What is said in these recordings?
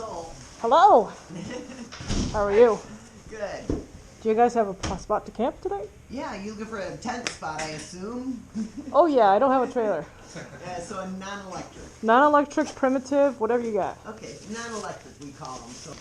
soul. Hello. How are you? Good. Do you guys have a spot to camp today? Yeah, you looking for a tent spot, I assume? Oh yeah, I don't have a trailer. So a non-electric. Non-electric, primitive, whatever you got. Okay, non-electric we call them. So.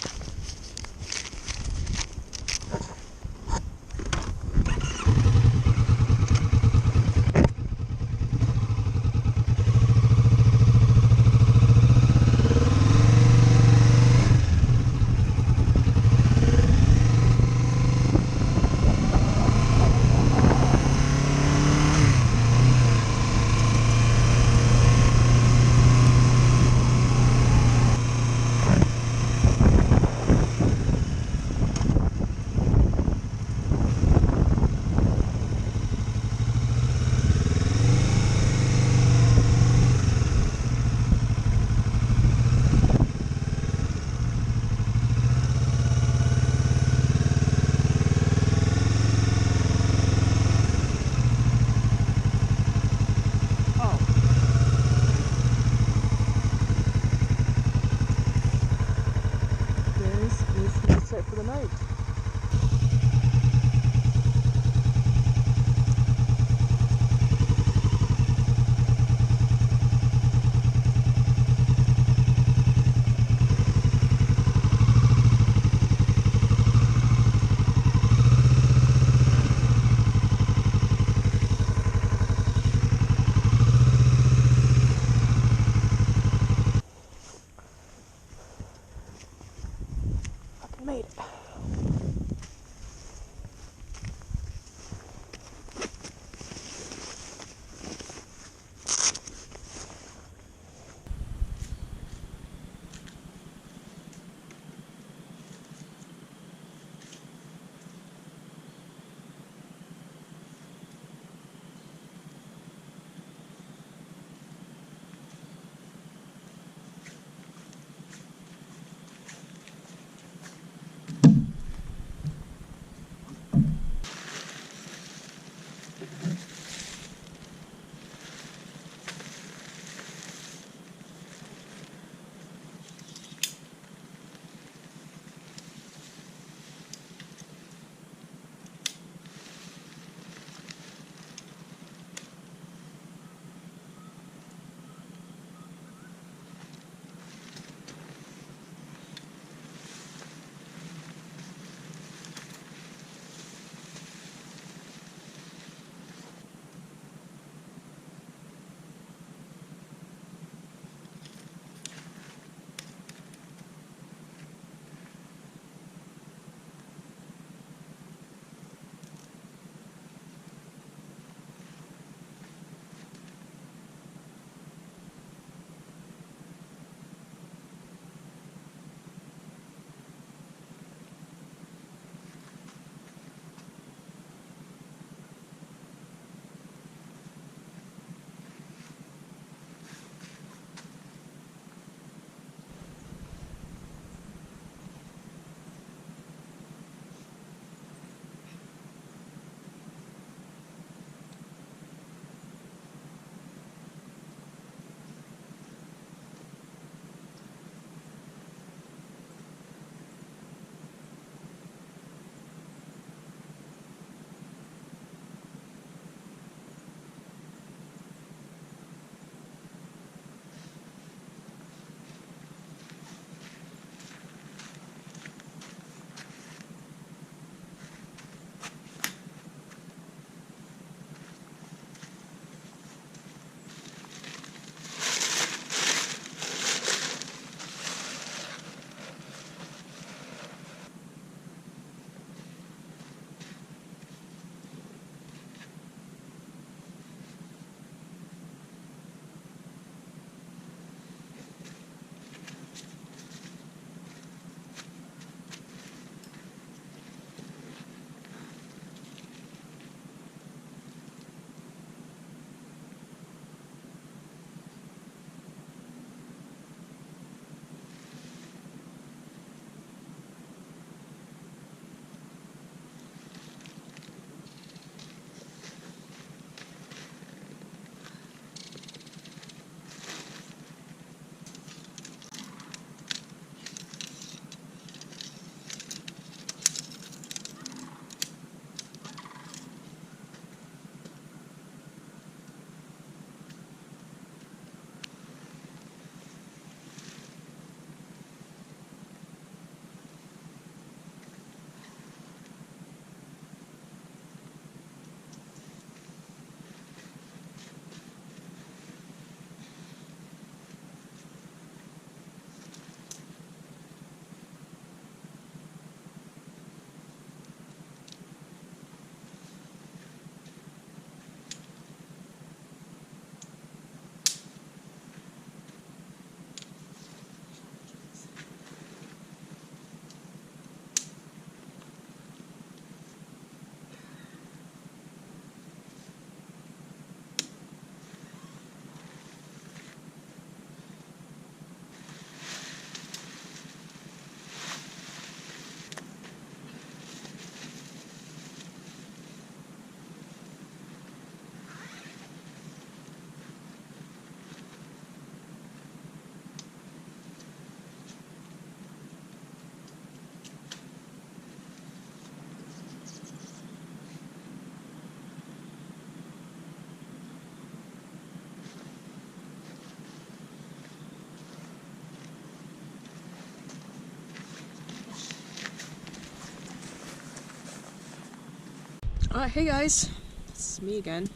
Hey guys, it's me again.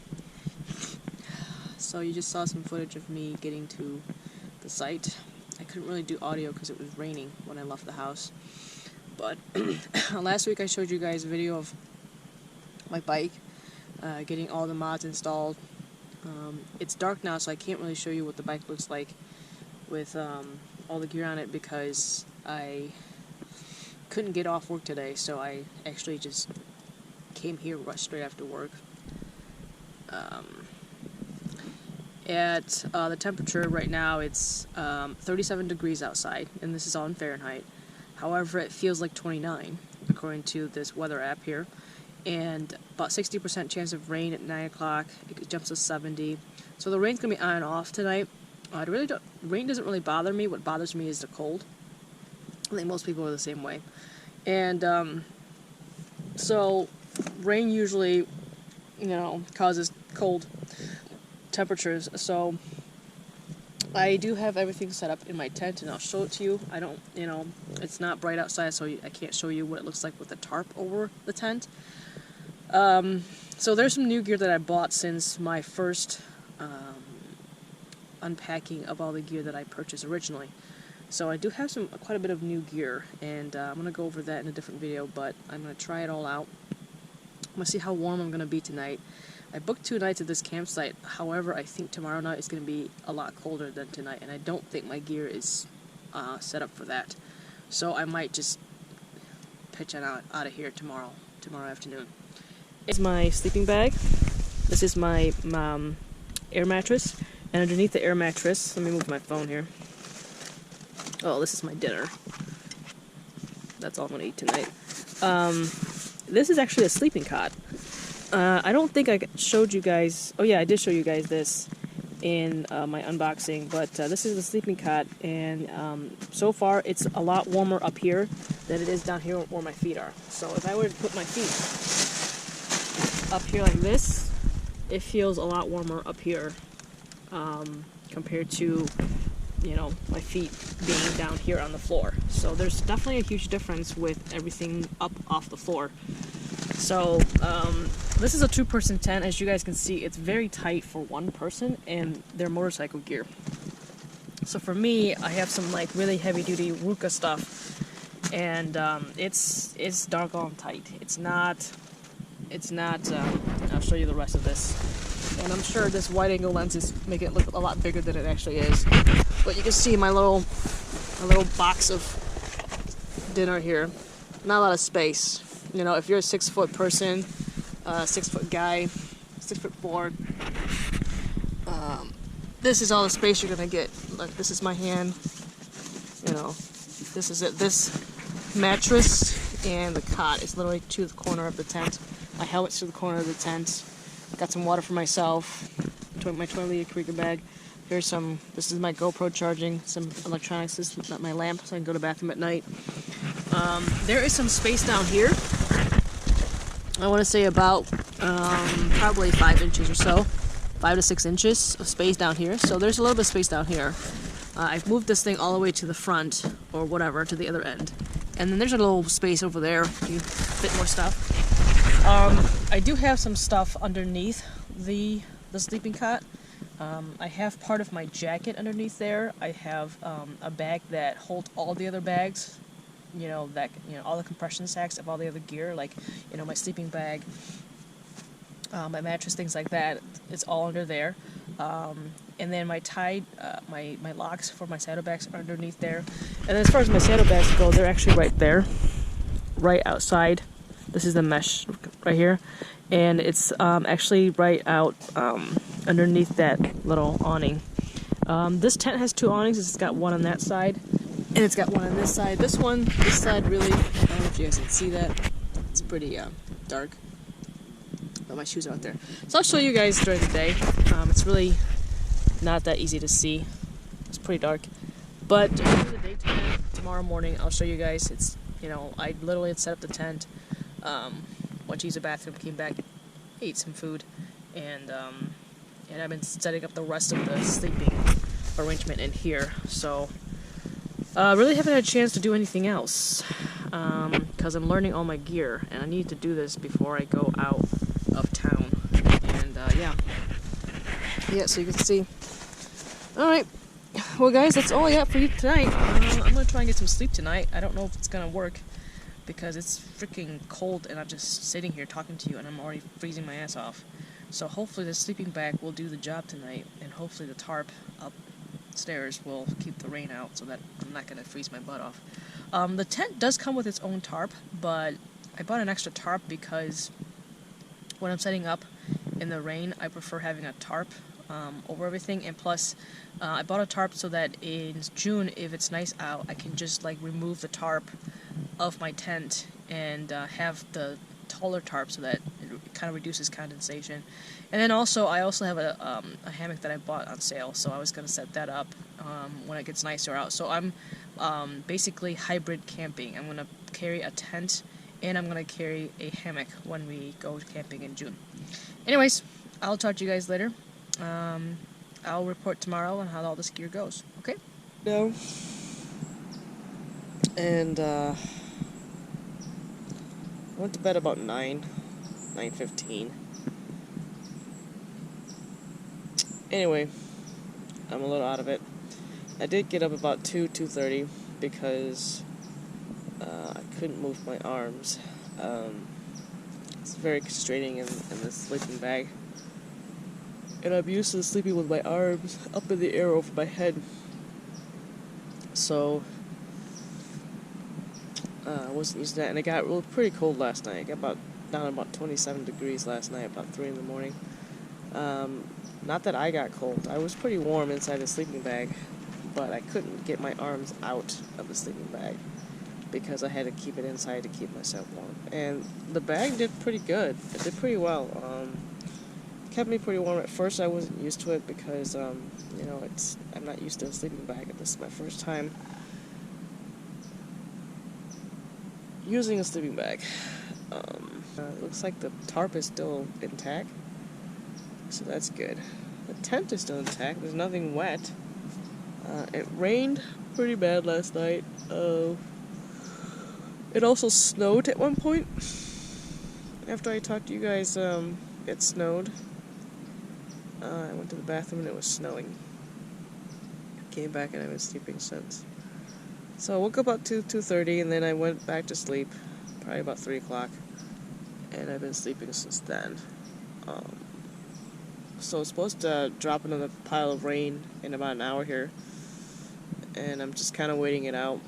So you just saw some footage of me getting to the site. I couldn't really do audio because it was raining when I left the house. But last week I showed you guys a video of my bike, getting all the mods installed. It's dark now, so I can't really show you what the bike looks like with all the gear on it because I couldn't get off work today, so I actually just came here straight after work. At the temperature right now, it's 37 degrees outside, and this is all in Fahrenheit. However, it feels like 29 according to this weather app here, and about 60% chance of rain at 9 o'clock. It jumps to 70. So the rain's gonna be on and off tonight. Rain doesn't really bother me. What bothers me is the cold. I think most people are the same way. And so rain usually, causes cold temperatures. So I do have everything set up in my tent, and I'll show it to you. I don't, it's not bright outside, so I can't show you what it looks like with the tarp over the tent. So there's some new gear that I bought since my first unpacking of all the gear that I purchased originally. So I do have quite a bit of new gear, and I'm going to go over that in a different video, but I'm going to try it all out. I'm going to see how warm I'm going to be tonight. I booked 2 nights at this campsite. However, I think tomorrow night is going to be a lot colder than tonight, and I don't think my gear is set up for that. So I might just pitch it out of here tomorrow afternoon. It's my sleeping bag. This is my air mattress, and underneath the air mattress, let me move my phone here. Oh, this is my dinner. That's all I'm going to eat tonight. This is actually a sleeping cot. I don't think I showed you guys... Oh yeah, I did show you guys this in my unboxing, but this is the sleeping cot, and so far it's a lot warmer up here than it is down here where my feet are. So if I were to put my feet up here like this, it feels a lot warmer up here compared to, my feet being down here on the floor. So there's definitely a huge difference with everything up off the floor. So this is a 2-person tent. As you guys can see, it's very tight for 1 person and their motorcycle gear. So for me, I have some really heavy duty Ruka stuff, and it's dark on tight. It's not I'll show you the rest of this. And I'm sure this wide angle lens is making it look a lot bigger than it actually is. But you can see my little box of dinner here. Not a lot of space. If you're a 6-foot person, 6-foot guy, 6'4", this is all the space you're gonna get. Like, this is my hand. This is it. This mattress and the cot is literally to the corner of the tent. My helmet's to the corner of the tent. Got some water for myself. My 20-liter Kriega bag. This is my GoPro charging, some electronics. This is my lamp so I can go to the bathroom at night. There is some space down here. I want to say about probably 5 inches or so. 5 to 6 inches of space down here. So there's a little bit of space down here. I've moved this thing all the way to the front, or whatever, to the other end. And then there's a little space over there. You fit more stuff. I do have some stuff underneath the sleeping cot. I have part of my jacket underneath there. I have a bag that holds all the other bags. All the compression sacks of all the other gear, like my sleeping bag, my mattress, things like that. It's all under there. And then my my locks for my saddlebags are underneath there. And then as far as my saddlebags go, they're actually right there, right outside. This is the mesh right here, and it's actually right out underneath that little awning. This tent has 2 awnings. It's got one on that side, and it's got one on this side. This side really, I don't know if you guys can see that. It's pretty dark, but my shoes are out there. So I'll show you guys during the day. It's really not that easy to see. It's pretty dark, but during the daytime, tomorrow morning, I'll show you guys. It's I literally had set up the tent. Went to use the bathroom, came back, ate some food, and I've been setting up the rest of the sleeping arrangement in here. So really haven't had a chance to do anything else. because I'm learning all my gear, and I need to do this before I go out of town. And yeah, so you can see. Alright, well guys, that's all I got for you tonight. I'm gonna try and get some sleep tonight. I don't know if it's gonna work because it's freaking cold and I'm just sitting here talking to you and I'm already freezing my ass off. So hopefully the sleeping bag will do the job tonight, and hopefully the tarp upstairs will keep the rain out so that I'm not gonna freeze my butt off. The tent does come with its own tarp, but I bought an extra tarp because when I'm setting up in the rain, I prefer having a tarp over everything. And plus, I bought a tarp so that in June, if it's nice out, I can just like remove the tarp of my tent and have the taller tarp so that it kind of reduces condensation. And then also, I also have a hammock that I bought on sale, so I was going to set that up when it gets nicer out. So I'm basically hybrid camping. I'm going to carry a tent and I'm going to carry a hammock when we go camping in June. Anyways, I'll talk to you guys later. I'll report tomorrow on how all this gear goes, okay? No. And I went to bed about 9:15. Anyway, I'm a little out of it. I did get up about 2:30 because I couldn't move my arms. It's very constraining in the sleeping bag. And I'm used to sleeping with my arms up in the air over my head. So I wasn't used to that, and it got pretty cold last night. It got down about 27 degrees last night, about 3 in the morning. Not that I got cold. I was pretty warm inside the sleeping bag, but I couldn't get my arms out of the sleeping bag because I had to keep it inside to keep myself warm. And the bag did pretty good. It did pretty well. Kept me pretty warm. At first I wasn't used to it because you know, I'm not used to a sleeping bag. This is my first time using a sleeping bag. It looks like the tarp is still intact, so that's good. The tent is still intact. There's nothing wet. It rained pretty bad last night. It also snowed at one point. After I talked to you guys, it snowed. I went to the bathroom and it was snowing. Came back and I've been sleeping since. So I woke up about 2:30 and then I went back to sleep, probably about 3 o'clock. And I've been sleeping since then. So it's supposed to drop another pile of rain in about an hour here. And I'm just kind of waiting it out.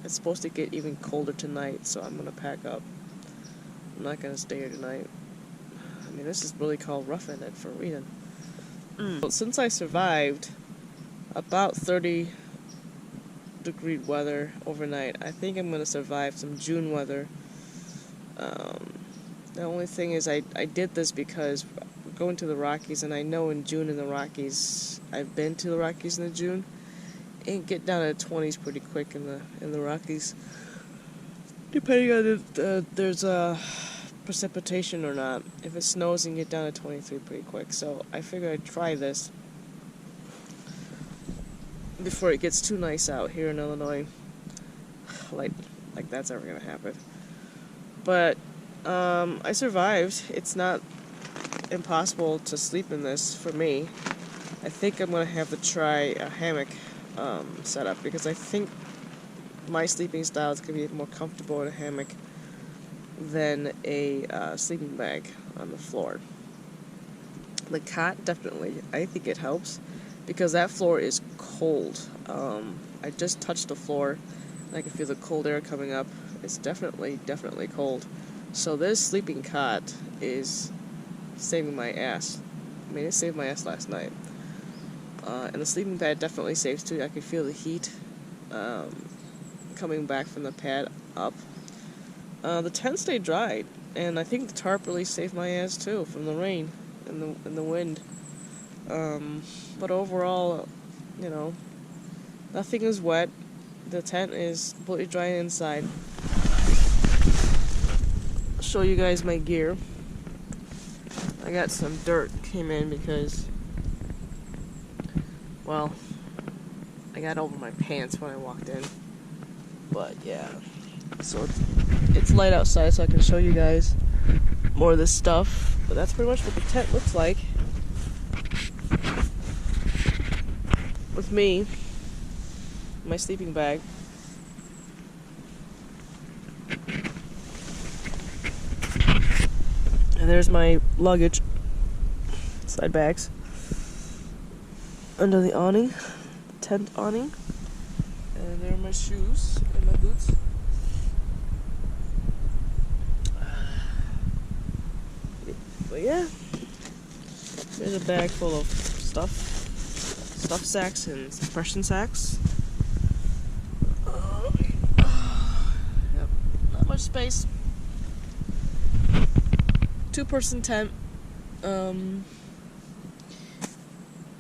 It's supposed to get even colder tonight, so I'm going to pack up. I'm not going to stay here tonight. I mean, this is really called roughing it for a reason. Well, since I survived about 30-degree weather overnight, I think I'm going to survive some June weather. The only thing is I did this because we're going to the Rockies, and I know in June in the Rockies, I've been to the Rockies in June, and get down to the 20s pretty quick in the Rockies, depending on if there's precipitation or not. If it snows, you can get down to 23 pretty quick. So I figured I'd try this before it gets too nice out here in Illinois. Like that's ever gonna happen. But I survived. It's not impossible to sleep in this for me. I think I'm gonna have to try a hammock setup because I think my sleeping style is gonna be more comfortable in a hammock than a sleeping bag on the floor. The cot, definitely, I think it helps because that floor is cold. I just touched the floor and I can feel the cold air coming up. It's definitely cold. So this sleeping cot is saving my ass. I mean, it saved my ass last night. And the sleeping pad definitely saves too. I can feel the heat coming back from the pad up. The tent stayed dry, and I think the tarp really saved my ass too from the rain and the wind. But overall, you know, nothing is wet. The tent is completely dry inside. I'll show you guys my gear. I got some dirt came in because, well, I got over my pants when I walked in. But yeah, so it's light outside, so I can show you guys more of this stuff. But that's pretty much what the tent looks like. With me, my sleeping bag. And there's my luggage, side bags, under the awning, tent awning. And there are my shoes and my boots. But yeah, there's a bag full of stuff sacks and compression sacks. Yep, not much space. 2-person tent.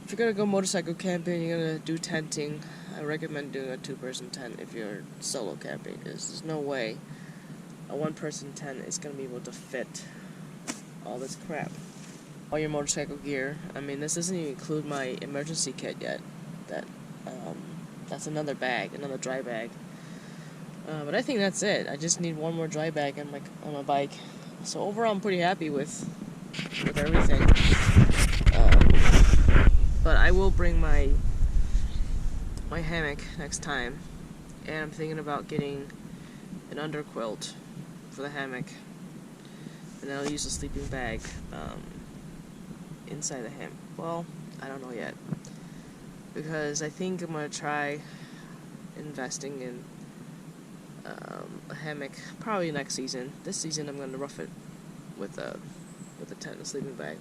If you're gonna go motorcycle camping, you're gonna do tenting, I recommend doing a 2-person tent if you're solo camping, because there's no way a 1-person tent is gonna be able to fit all this crap. All your motorcycle gear. I mean, this doesn't even include my emergency kit yet. That's another bag, another dry bag. But I think that's it. I just need one more dry bag on my bike. So overall, I'm pretty happy with everything. But I will bring my hammock next time, and I'm thinking about getting an underquilt for the hammock, and then I'll use a sleeping bag inside the hammock. Well, I don't know yet, because I think I'm gonna try investing in a hammock probably next season. This season I'm gonna rough it with a tent and a sleeping bag.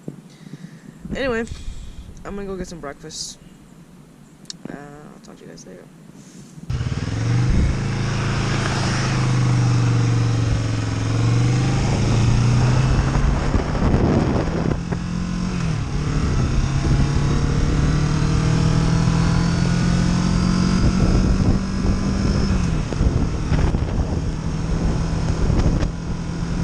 Anyway, I'm gonna go get some breakfast. I'll talk to you guys later.